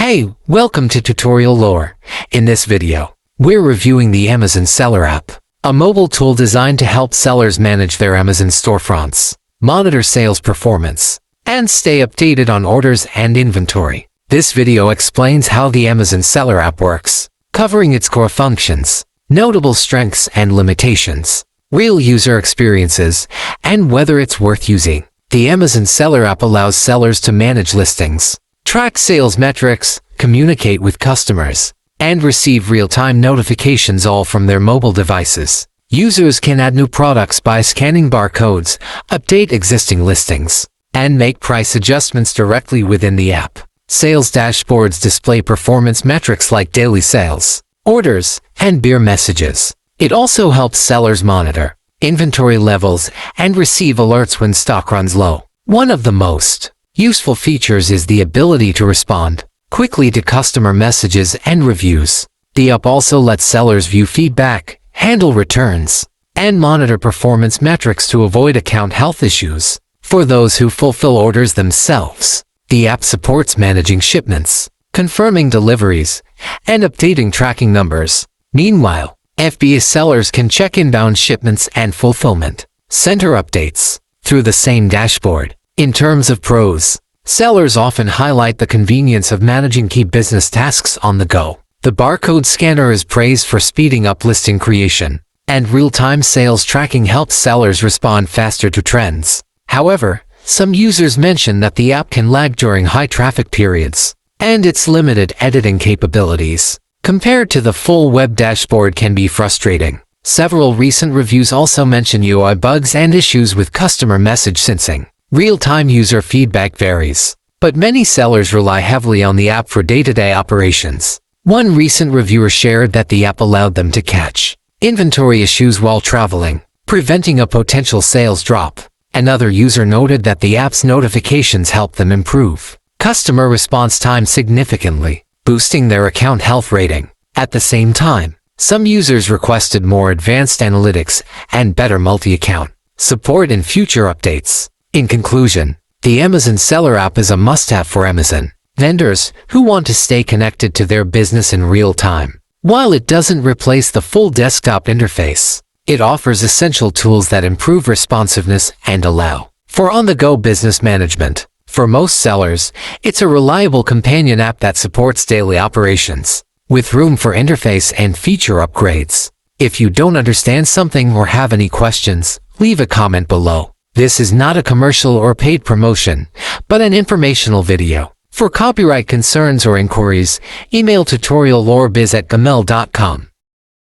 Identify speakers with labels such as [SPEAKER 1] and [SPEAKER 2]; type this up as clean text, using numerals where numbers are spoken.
[SPEAKER 1] Hey, welcome to Tutorial Lore. In this video, we're reviewing the Amazon Seller app, a mobile tool designed to help sellers manage their Amazon storefronts, monitor sales performance, and stay updated on orders and inventory. This video explains how the Amazon Seller app works, covering its core functions, notable strengths and limitations, real user experiences, and whether it's worth using. The Amazon Seller app allows sellers to manage listings, track sales metrics, communicate with customers, and receive real-time notifications all from their mobile devices. Users can add new products by scanning barcodes, update existing listings, and make price adjustments directly within the app. Sales dashboards display performance metrics like daily sales, orders, and beer messages. It also helps sellers monitor inventory levels and receive alerts when stock runs low. One of the most useful features is the ability to respond quickly to customer messages and reviews. The app also lets sellers view feedback, handle returns, and monitor performance metrics to avoid account health issues. For those who fulfill orders themselves, the app supports managing shipments, confirming deliveries, and updating tracking numbers. Meanwhile, FBA sellers can check inbound shipments and fulfillment center updates through the same dashboard. In terms of pros, sellers often highlight the convenience of managing key business tasks on the go. The barcode scanner is praised for speeding up listing creation, and real-time sales tracking helps sellers respond faster to trends. However, some users mention that the app can lag during high traffic periods, and its limited editing capabilities, compared to the full web dashboard, can be frustrating. Several recent reviews also mention UI bugs and issues with customer message syncing. Real-time user feedback varies, but many sellers rely heavily on the app for day-to-day operations. One recent reviewer shared that the app allowed them to catch inventory issues while traveling, preventing a potential sales drop. Another user noted that the app's notifications helped them improve customer response time significantly, boosting their account health rating. At the same time, some users requested more advanced analytics and better multi-account support in future updates. In conclusion, the Amazon Seller app is a must-have for Amazon vendors who want to stay connected to their business in real time. While it doesn't replace the full desktop interface, it offers essential tools that improve responsiveness and allow for on-the-go business management. For most sellers, it's a reliable companion app that supports daily operations, with room for interface and feature upgrades. If you don't understand something or have any questions, leave a comment below. This is not a commercial or paid promotion, but an informational video. For copyright concerns or inquiries, email tutoriallorebiz@gmail.com.